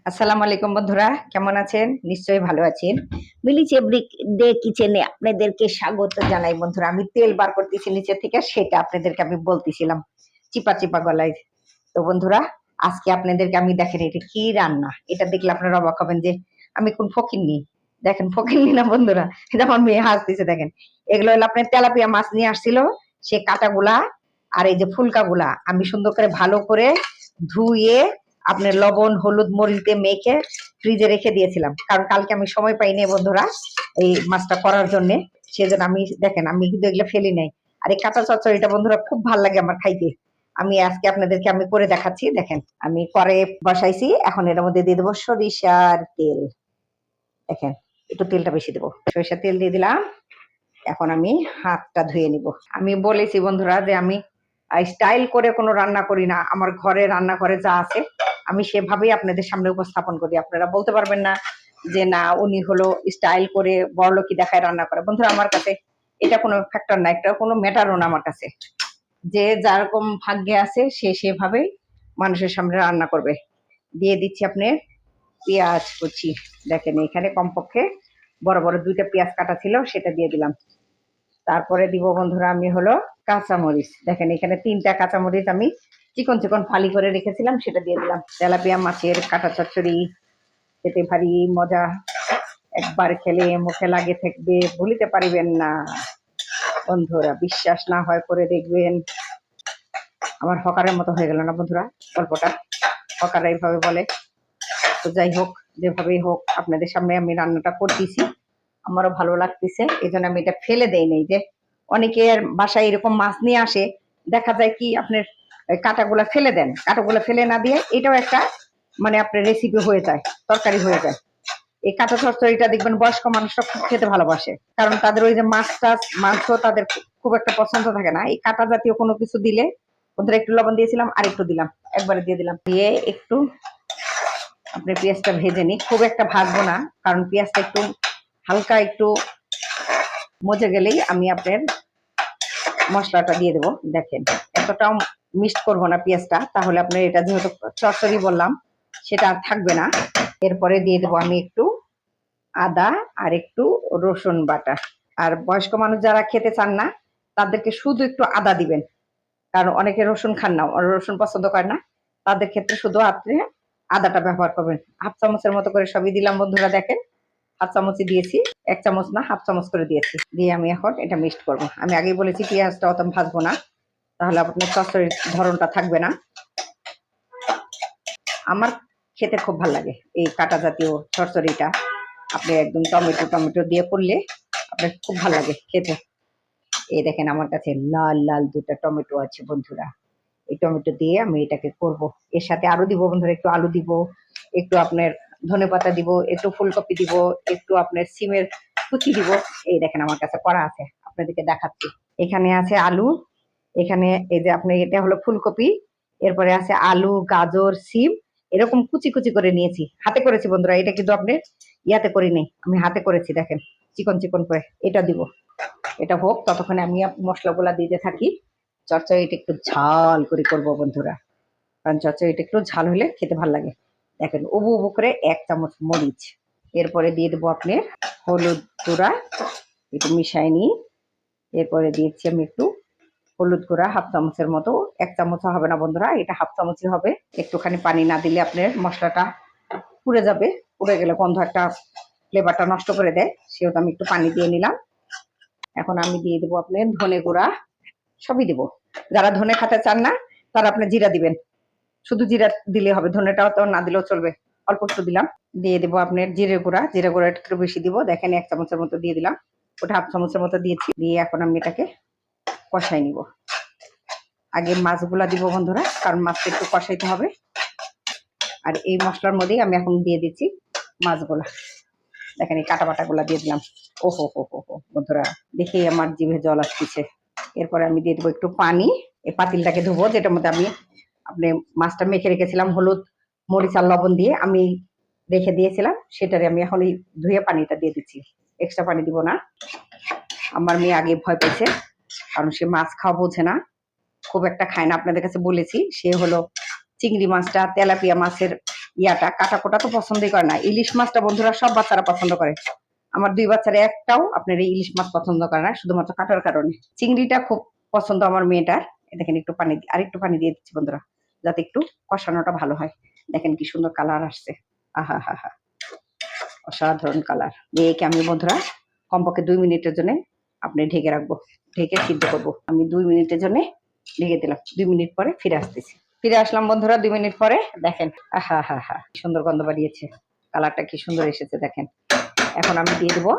আসসালামু আলাইকুম বন্ধুরা, কেমন আছেন? নিশ্চয়ই ভালো আছেন। মিলি এভরি ডে কিচেনে আপনাদেরকে স্বাগত জানাই বন্ধুরা। আমি তেল বার করতেছি নিচে থেকে, সেটা আপনাদেরকে আমি বলতেছিলাম চিপা চিপা গলায়। তো বন্ধুরা, আজকে আপনাদেরকে আমি দেখেন এটা কি রান্না। এটা দেখলে আপনারা অবাক হবেন যে আমি কোন ফকিন্নি। দেখেন ফকিন্নি না বন্ধুরা, এটা আমার মেয়ে হাসতেছে দেখেন। এগুলো হলো আপনার তেলাপিয়া মাছ নিয়ে আসছিল, সে কাটাগুলা আর এই যে ফুলকাগুলা আমি সুন্দর করে ভালো করে ধুয়ে আপনার লবণ হলুদ মরিচ দিয়ে মেখে ফ্রিজে রেখে দিয়েছিলাম, কারণ কালকে আমি সময় পাইনি বন্ধুরা এই মাছটা করার জন্য। সেজন্য আমি দেখেন আমি কিন্তু এগুলো ফেলি নাই। আর এই কাঁচা চচ্চড়িটা বন্ধুরা খুব ভালো লাগে আমার খাইতে। আমি আজকে আপনাদেরকে আমি করে দেখাচ্ছি। দেখেন আমি কড়াই বসাইছি, এখন এর মধ্যে দিয়ে দেবো সরিষার তেল। দেখেন একটু তেলটা বেশি দেবো, সরিষার তেল দিয়ে দিলাম। এখন আমি হাতটা ধুয়ে নিব। আমি বলেছি বন্ধুরা যে আমি স্টাইল করে কোনো রান্না করি না, আমার ঘরে রান্নাঘরে যা আছে আমি সেভাবেই আপনাদের সামনে উপস্থাপন করি। আপনারা বলতে পারবেন না যে না উনি হলো স্টাইল করে বড়লোকি দেখায় রান্না করে। বন্ধুরা আমার কাছে এটা কোনো ফ্যাক্টর না, একটা কোনো ম্যাটারও না আমার কাছে। যে যারকম ভাগ্যে আছে সে সেভাবেই মানুষের সামনে রান্না করবে। দিয়ে দিচ্ছি আপনি পেঁয়াজ কুচি। দেখেন এখানে কমপক্ষে বড় বড় দুইটা পেঁয়াজ কাটা ছিল, সেটা দিয়ে দিলাম। তারপরে দিব বন্ধুরা আমি হলো কাঁচামরিচ। দেখেন এখানে 3টা কাঁচামরিচ আমি চিকন চিকন ফালি করে রেখেছিলাম, সেটা দিয়ে দিলাম। তেলাপিয়া মাছের কাটা চচ্চড়ি খেতে ভারী মজা, একবার খেলে মুখে লাগে থাকবে, ভুলিতে পারিবেন না। বন্ধুরা বিশ্বাস না হয় করে দেখবেন। আমার হকারের মতো হয়ে গেল না বন্ধুরা গল্পটা? হকাররা এইভাবে বলে। তো যাই হোক, যেভাবেই হোক আপনাদের সামনে আমি রান্নাটা করতেছি, আমারও ভালো লাগতেছে, এই জন্য আমি এটা ফেলে দেই নাই। যে অনেকের বাসায় এরকম মাছ নিয়ে আসে, দেখা যায় কি আপনার কাঁটাগুলা ফেলে দেন, কাঁটাগুলা ফেলে না দিয়ে এটাও একটা মানে আপনার রেসিপি হয়ে যায়, তরকারি হয়ে যায়। এই কাঁটা চচ্চড়িটা দেখবেন বয়স্ক মানুষরা খুব খেতে ভালোবাসে, কারণ তাদের ওই যে মাছ টাছ মাংস তাদের খুব একটা পছন্দ থাকে না। এই কাঁটা জাতীয় কোনো কিছু দিলে, ওদের একটু লবণ দিয়েছিলাম আর একটু দিলাম, একবারে দিয়ে দিলাম, দিয়ে একটু আপনি পেঁয়াজটা ভেজে নিই। খুব একটা ভাজবো না, কারণ পেঁয়াজটা একটু হালকা একটু মজে গেলেই আমি আপনার মশলাটা দিয়ে দেবো। দেখেন এতটাও মিক্সড করবো না পেঁয়াজটা, তাহলে আপনার এটা যেহেতু চচ্চড়ি বললাম সেটা আর থাকবে না। এরপরে দিয়ে দেবো আমি একটু আদা আর একটু রসুন বাটা। আর বয়স্ক মানুষ যারা খেতে চান না তাদেরকে শুধু একটু আদা দিবেন, কারণ অনেকে রসুন খান না, রসুন পছন্দ করে না, তাদের ক্ষেত্রে শুধু আপনি আদাটা ব্যবহার করবেন। হাফ চামচের মতো করে সবই দিলাম বন্ধুরা। দেখেন হাফ চামচই দিয়েছি, 1 চামচ না হাফ চামচ করে দিয়েছি। দিয়ে আমি এখন এটা মিক্সড করবো। আমি আগেই বলেছি পেঁয়াজটা অত ভাজবো না, তাহলে আপনার চচ্চড়ির ধরনটা থাকবে না। আমার খেতে খুব ভালো লাগে এই কাটা জাতীয় চচ্চড়িটা। আপনি একদম টমেটো টমেটো দিয়ে করলে আপনার খুব ভালো লাগে খেতে। এই দেখেন আমার কাছে লাল লাল 2টা টমেটো আছে বন্ধুরা। এই টমেটো দিয়ে আমি এটাকে করব। এর সাথে আরো দিব বন্ধুরা, একটু আলু দিব, একটু আপনার ধনেপাতা দিব, একটু ফুলকপি দিব, একটু আপনার সিমের কুচি দিব। এই দেখেন আমার কাছে করা আছে, আপনাদেরকে দেখাচ্ছি। এখানে আছে আলু, এখানে এই যে আপনার এটা হলো ফুলকপি, এরপরে আছে আলু গাজর সিম, এরকম কুচি কুচি করে নিয়েছি, হাতে করেছি বন্ধুরা। এটা কিন্তু আপনি ইয়াতে করিনি, আমি হাতে করেছি। দেখেন চিকন চিকন করে এটা দিব। এটা হোক ততক্ষণে আমি মশলাগুলা দিতে থাকি। চচ্চড়িটা একটু ঝাল করে করবো বন্ধুরা, কারণ চচ্চড়িটা একটু ঝাল হলে খেতে ভালো লাগে। দেখেন উবু উবু করে 1 চামচ মরিচ। এরপরে দিয়ে দেবো আপনার হলুদ গুঁড়া, একটু মিশাই নিই। এরপরে দিয়েছি আমি একটু হলুদ গুঁড়া হাফ চামচের মতো, 1 চামচ হবে না বন্ধুরা, এটা হাফ চামচই হবে। একটুখানি পানি না দিলে আপনার মশলাটা পুড়ে যাবে, পুড়ে গেলে গন্ধ একটা ফ্লেভারটা নষ্ট করে দেয়, সেহেতু আমি একটু পানি দিয়ে নিলাম। এখন আমি দিয়ে দেবো আপনার ধনে গুঁড়া, সবই দিব। যারা ধনে খেতে চান না তারা আপনি জিরা দিবেন, শুধু জিরা দিলে হবে, ধনেটাও তো না দিলেও চলবে, অল্প একটু দিলাম। দিয়ে দেবো আপনার জিরে গুঁড়া, জিরে গুঁড়া একটু বেশি দিব। দেখেন 1 চামচের মতো দিয়ে দিলাম, ওটা হাফ চামচের মতো দিয়েছি। দিয়ে এখন আমি এটাকে কষাই নিব। আগে মাছগুলা দিব বন্ধুরা, কারণ মাছটা একটু কষাইতে হবে। আর এই মশলার মধ্যেই আমি এখন দিয়ে দিচ্ছি মাছগুলা। দেখেন এই কাটা বাটাগুলা দিয়ে দিলাম। ওহো হো হো হো বন্ধুরা, দেখেই আমার জিভে জল আসতেছে। এরপরে আমি দিয়ে দেবো একটু পানি। এই পাতিলটাকে ধুবো, যেটার মধ্যে আমি আপনি মাছটা মেখে রেখেছিলাম হলুদ মরিচ আর লবণ দিয়ে আমি রেখে দিয়েছিলাম, সেটারে আমি এখন এই ধুয়ে পানিটা দিয়ে দিচ্ছি। এক্সট্রা পানি দিব না। আমার মেয়ে আগে ভয় পেয়েছে, কারণ সে মাছ খাওয়া বোঝে না, খুব একটা খায় না। আপনাদের কাছে বলেছি, সে হলো চিংড়ি মাছটা তেলাপিয়া মাছের ইয়াটা কাটা কোটা তো পছন্দই করে না। ইলিশ মাছটা বন্ধুরা সব বাচ্চারা পছন্দ করে। আমার 2 বাচ্চারা একটাও আপনার এই ইলিশ মাছ পছন্দ করে না, শুধুমাত্র কাটার কারণে। চিংড়িটা খুব পছন্দ আমার মেয়েটার। দেখেন একটু পানি আরেকটু পানি দিয়ে দিচ্ছি বন্ধুরা, যাতে একটু কষানোটা ভালো হয়। দেখেন কি সুন্দর কালার আসছে। আহা হা হা, অসাধারণ কালার। মেয়েকে আমি বন্ধুরা কমপক্ষে 2 মিনিটের জন্য আপনি ঢেকে রাখবো, ঢেকে সিদ্ধ করবো। আমি 2 মিনিটের জন্য ঢেকে দিলাম। 2 মিনিট পরে ফিরে আসতেছি। ফিরে আসলাম বন্ধুরা 2 মিনিট পরে। দেখেন আহা হা হা, সুন্দর গন্ধ বাড়িয়েছে, কালারটা কি সুন্দর এসেছে দেখেন। এখন আমি দিয়ে দেবো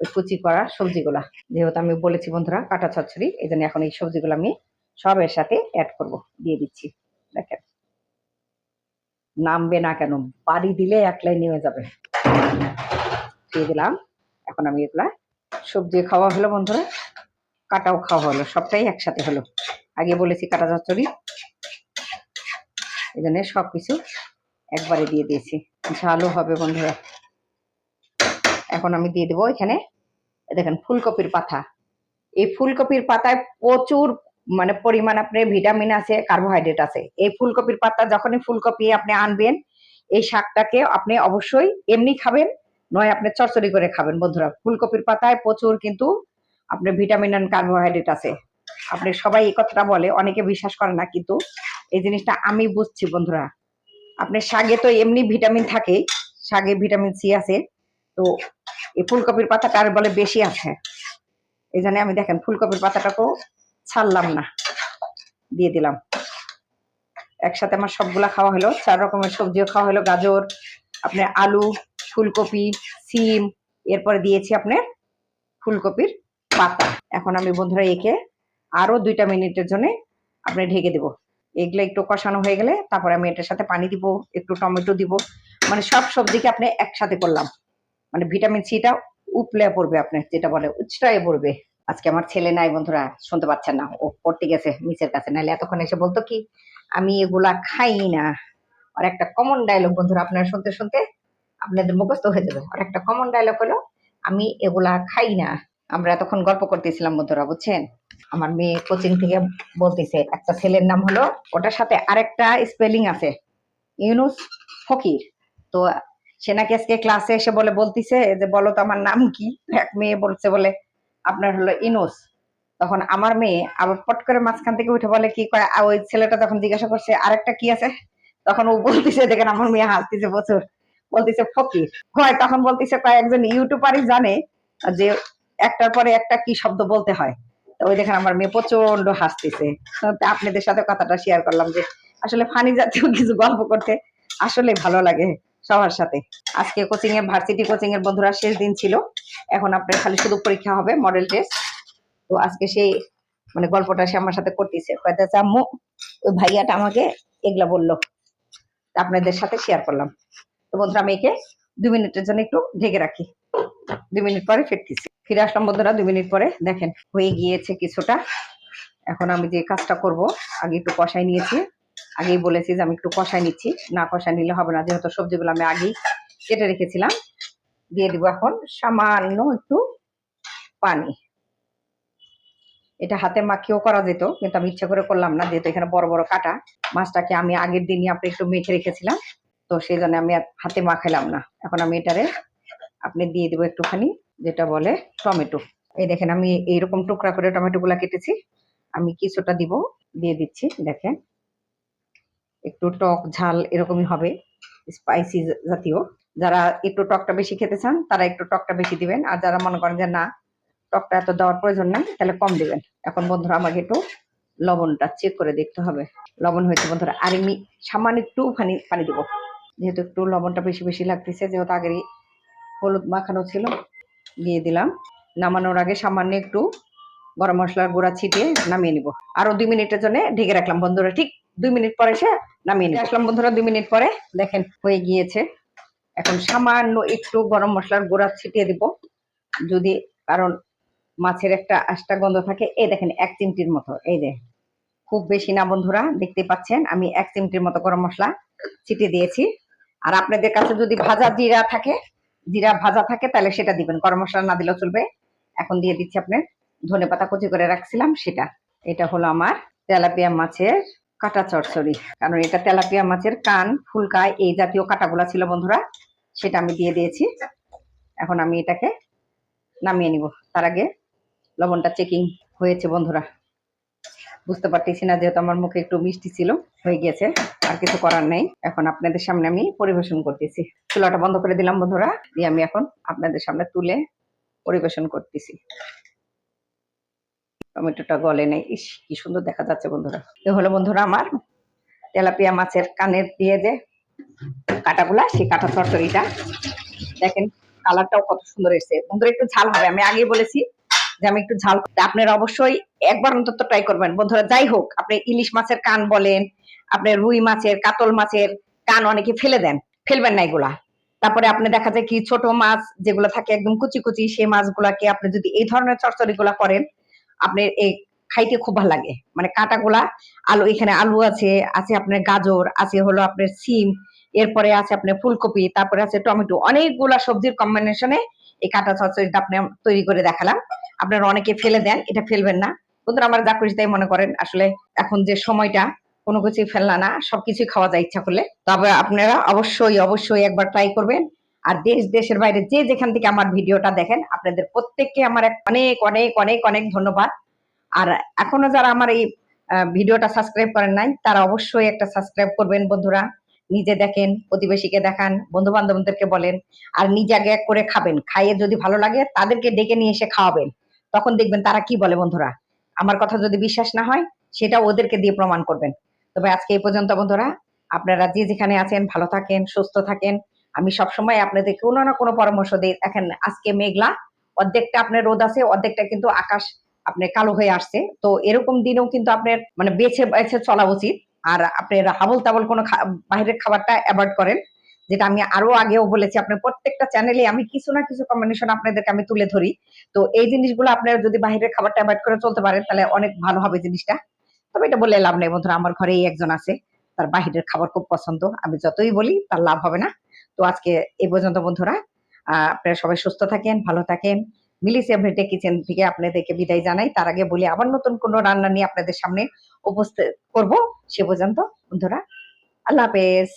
ওই কুচি করা সবজিগুলা। যেহেতু আমি বলেছি বন্ধুরা কাটা চচ্চড়ি, এই জন্য এখন এই সবজিগুলো আমি সবের সাথে অ্যাড করব। দিয়ে দিচ্ছি। দেখেন নামবে না কেন, বাড়ি দিলে একলাই নেমে যাবে। দিয়ে দিলাম। এখন আমি এগুলা সবজি খাওয়া হলো বন্ধুরা, কাটাও খাওয়া হলো, সবটাই একসাথে হলো। আগে বলেছি কাটা চচ্চড়ি, এই জন্য সবকিছু একবারে দিয়ে দিয়েছি। ঝালও হবে বন্ধুরা। এখন আমি দিয়ে দেবো এখানে দেখেন ফুলকপির পাতা। এই ফুলকপির পাতায় প্রচুর মানে পরিমাণ আপনার ভিটামিন আছে, কার্বোহাইড্রেট আছে। এই ফুলকপির পাতা যখনই ফুলকপি আপনি আনবেন, এই শাকটাকে আপনি অবশ্যই এমনি খাবেন, নয় আপনি চচ্চড়ি করে খাবেন বন্ধুরা। ফুলকপির পাতায় প্রচুর কিন্তু আপনার ভিটামিন এন্ড কার্বোহাইড্রেট আছে। আপনি সবাই এই কথাটা বলে, অনেকে বিশ্বাস করে না, কিন্তু এই জিনিসটা আমি বুঝছি বন্ধুরা। আপনার শাকে তো এমনি ভিটামিন থাকে, শাকে ভিটামিন সি আছে, তো এই ফুলকপির পাতাটা আর বলে বেশি আছে। এই জন্য আমি দেখেন ফুলকপির পাতাটাকেও ছাড়লাম না, দিয়ে দিলাম। একসাথে আমার সবগুলা খাওয়া হলো, 4 রকমের সবজিও খাওয়া হলো, গাজর, আপনার আলু, ফুলকপি, সিম, এরপরে দিয়েছি আপনার ফুলকপির পাতা। এখন আমি বন্ধুরা একে আরো 2টা মিনিটের জন্য আপনি ঢেকে দেবো। এগুলো একটু কষানো হয়ে গেলে তারপরে আমি এটার সাথে পানি দিব, একটু টমেটো দিব। মানে সব সবজিকে আপনি একসাথে করলাম, মানে ভিটামিন সিটা উপলে পড়বে, আপনার যেটা বলে উচ্চটায় পড়বে। আজকে আমার ছেলে নাই বন্ধুরা, শুনতে পাচ্ছেন না, ও পড়তে গেছে মিসের কাছে, নাহলে এতক্ষণ এসে বলতো কি আমি এগুলা খাই না। আর একটা কমন ডায়লগ বন্ধুরা, আপনারা শুনতে শুনতে আপনাদের মুখস্থ হয়ে যাবে। আর একটা কমন ডায়লগ হলো আমি এগুলা খাই না। আমরা এতক্ষণ গল্প করতেছিলাম বন্ধুরা, বুঝছেন। আমার মেয়ে কোচিং থেকে বলতেছে একটা ছেলের নাম হলো, ওটার সাথে আরেকটা স্পেলিং আছে, ইউনুস ফকির। তো সে নাকি আজকে ক্লাসে এসে বলতিছে যে বলো তো আমার নাম কি। এক মেয়ে বলছে বলে আপনার হলো ইনুস। তখন আমার মেয়ে আবার পট করে মাঝখান থেকে উঠে বলে কি কয়, ওই ছেলেটা তখন জিজ্ঞাসা করছে আরেকটা কি আছে, তখন ও বলতিছে, দেখেন আমার মেয়ে হাসতেছে প্রচুর, বলতিছে ফকির। হয় তখন বলতিছে কয়েকজন ইউটিউবারই জানে যে একটার পরে একটা কি শব্দ বলতে হয়। তো ওই দেখেন আমার মেয়ে প্রচন্ড হাসতেছে। আপনাদের সাথে কথাটা শেয়ার করলাম যে আসলে ফানি জাতীয় কিছু গল্প করতে আসলে ভালো লাগে সবার সাথে। আজকে কোচিং এর ভার্সিটি কোচিং এর বন্ধুরা শেষ দিন ছিল, এখন আপনার খালি শুধু পরীক্ষা হবে, মডেল টেস্ট। তো আজকে সেই মানে গল্পটা সে আমার সাথে করতেছে, কয়েছে আম্মু ওই ভাইয়াটা আমাকে এগুলা বললো, আপনাদের সাথে শেয়ার করলাম। তো বন্ধুরা আমি একে 2 মিনিটের জন্য একটু ঢেকে রাখি। 2 মিনিট পরে ফিরতেছি। ফিরে আসলাম বন্ধুরা 2 মিনিট পরে। দেখেন হয়ে গিয়েছে কিছুটা। এখন আমি যে কাজটা করব, আগে একটু কষাই নিয়েছি, আগেই বলেছি যে আমি একটু কষাই নিচ্ছি, না কষাই নিলে হবে না, যেহেতু সবজিগুলো আমি আগেই কেটে রেখেছিলাম। দিয়ে দিব এখন সামান্য একটু পানি। এটা হাতে মাখিয়েও করা যেত, কিন্তু আমি ইচ্ছা করে করলাম না, যেহেতু এখানে বড় বড় কাটা। মাছটাকে আমি আগের দিনই আপনি একটু মেখে রেখেছিলাম, তো সেই জন্য আমি হাতে মাখাইলাম না। এখন আমি এটারে আপনি দিয়ে দেবো একটুখানি যেটা বলে টমেটো। এই দেখেন আমি এইরকম টুকরা করে টমেটো গুলা কেটেছি, আমি কিছুটা দিব, দিয়ে দিচ্ছি। দেখেন একটু টক ঝাল এরকমই হবে, স্পাইসি জাতীয়। যারা একটু টকটা বেশি খেতে চান তারা একটু টকটা বেশি দিবেন, আর যারা মনে করেন যে না টকটা এত দেওয়ার প্রয়োজন নাই তাহলে কম দিবেন। এখন বন্ধুরা আমাকে একটু লবণটা চেক করে দেখতে হবে, লবণ হয়েছে বন্ধুরা। আর আমি সামান্য একটু পানি দেবো, যেহেতু একটু লবণটা বেশি বেশি লাগতেছে, যেহেতু আগেরই হলুদ মাখানো ছিল। দিয়ে দিলাম। নামানোর আগে সামান্য একটু গরম মশলার গুঁড়া ছিটিয়ে নামিয়ে নিব। আরো 2 মিনিটের জন্য ঢেকে রাখলাম বন্ধুরা, ঠিক 2 মিনিট পরে সে নামিয়ে নিয়ে আসলাম বন্ধুরা। 2 মিনিট পরে দেখেন হয়ে গিয়েছে। এখন সামান্য একটু গরম মশলার গুঁড়া ছিটিয়ে দিব, যদি কারণ মাছের একটা আষ্টা গন্ধ থাকে। এই দেখেন 1 চিমটির মতো, এই যে খুব বেশি না বন্ধুরা, দেখতে পাচ্ছেন আমি 1 চিমটির মতো গরম মশলা ছিটিয়ে দিয়েছি। আর আপনাদের কাছে যদি ভাজা জিরা থাকে, জিরা ভাজা থাকে তাহলে সেটা দিবেন, গরম মশলা না দিলেও চলবে। এখন দিয়ে দিচ্ছি আপনার ধনেপাতা কুচি করে রাখছিলাম সেটা। এটা হলো আমার তেলাপিয়া মাছের কাটা চচ্চড়ি, কারণ এটা তেলাপিয়া মাছের কান, ফুলকা এই জাতীয় কাটাগুলা ছিল বন্ধুরা, সেটা আমি দিয়ে দিয়েছি। এখন আমি এটাকে নামিয়ে নিব। তার আগে লবণটা চেকিং হয়েছে বন্ধুরা, বুঝতে পারতেছি না যেহেতু আমার মুখে একটু মিষ্টি ছিল, হয়ে গেছে, আর কিছু করার নেই। এখন আপনাদের সামনে আমি পরিবেশন করতেছি। চুলাটা বন্ধ করে দিলাম বন্ধুরা, দিয়ে আমি এখন আপনাদের সামনে তুলে পরিবেশন করতেছি। টমেটোটা গলে নেই, ইস কি সুন্দর দেখা যাচ্ছে বন্ধুরা। এ হলো বন্ধুরা আমার তেলাপিয়া মাছের কানের দিয়ে যে কাটাগুলা, সেই কাটা চচ্চড়িটা দেখেন, কালারটাও কত সুন্দর এসেছে বন্ধুরা। একটু ঝাল হবে, আমি আগেই বলেছি যে আমি একটু ঝাল, আপনারা অবশ্যই একবার অন্তত ট্রাই করবেন বন্ধুরা। যাই হোক, আপনি ইলিশ মাছের কান বলেন, আপনি রুই মাছের, কাতল মাছের কান অনেকে ফেলে দেন, ফেলবেন না এগুলা। তারপরে আপনি দেখা যায় কি ছোট মাছ যেগুলো থাকে একদম কুচি কুচি, সেই মাছগুলাকে আপনি যদি এই ধরনের চচ্চড়ি গুলা করেন, আপনি এই খাইতে খুব ভালো লাগে। মানে কাঁটাগুলা, আলু, এখানে আলু আছে, আছে আপনার গাজর, আছে হলো আপনার সিম, এরপরে আছে আপনার ফুলকপি, তারপরে আছে টমেটো, অনেকগুলা সবজির কম্বিনেশনে এই কাঁটা চচ্চড়িটা আপনি তৈরি করে দেখালাম। আপনারা অনেকে ফেলে দেন, এটা ফেলবেন না বন্ধুরা। আমার যা খুশি তাই মনে করেন, আসলে এখন যে সময়টা, কোনো কিছুই ফেলনা না, সবকিছুই খাওয়া যায় ইচ্ছা করলে। তবে আপনারা অবশ্যই অবশ্যই একবার ট্রাই করবেন। আর দেশ দেশের বাইরে যে যেখান থেকে আমার ভিডিওটা দেখেন, আপনাদের প্রত্যেককে আমার অনেক অনেক অনেক অনেক ধন্যবাদ। আর এখনো যারা আমার এই ভিডিওটা সাবস্ক্রাইব করেন নাই, তারা অবশ্যই একটা সাবস্ক্রাইব করবেন বন্ধুরা। নিজে দেখেন, প্রতিবেশীকে দেখান, বন্ধু বান্ধবদেরকে বলেন, আর নিজে আগে এক করে খাবেন। খাইয়ে যদি ভালো লাগে তাদেরকে ডেকে নিয়ে এসে খাওয়াবেন, তখন দেখবেন তারা কি বলে বন্ধুরা। আমার কথা যদি বিশ্বাস না হয়, সেটা ওদেরকে দিয়ে প্রমাণ করবেন। তবে আজকে এই পর্যন্ত বন্ধুরা, আপনারা যে যেখানে আছেন ভালো থাকেন, সুস্থ থাকেন। আমি সবসময় আপনাদের কোনো না কোনো পরামর্শ দিই। দেখেন আজকে মেঘলা, অর্ধেকটা আপনার রোদ আছে, অর্ধেকটা কিন্তু আকাশ আপনার কালো হয়ে আসছে। তো এরকম দিনেও কিন্তু আপনার মানে বেছে বেছে চলা উচিত। আর আপনার হাবল তাবল কোনো বাইরের খাবারটা অ্যাভয়েড করেন, যেটা আমি আরো আগেও বলেছি। আপনার প্রত্যেকটা চ্যানেলে আমি কিছু না কিছু কম্বিনেশন আপনাদেরকে আমি তুলে ধরি। তো এই জিনিসগুলো আপনারা যদি বাইরের খাবারটা অ্যাভয়েড করে চলতে পারেন, তাহলে অনেক ভালো হবে জিনিসটা। তবে এটা বলে লাভ নেই বন্ধুরা, আমার ঘরেই একজন আছে, তার বাহিরের খাবার খুব পছন্দ। আমি যতই বলি তার লাভ হবে না। তো আজকে এই পর্যন্ত বন্ধুরা, আপনারা সবাই সুস্থ থাকেন, ভালো থাকেন। মিলিস এভরিডে কিচেন থেকে আপনাদেরকে বিদায় জানাই। তার আগে বলি, আবার নতুন কোনো রান্না নিয়ে আপনাদের সামনে উপস্থিত করব। সে পর্যন্ত বন্ধুরা, আল্লাহ হাফেজ।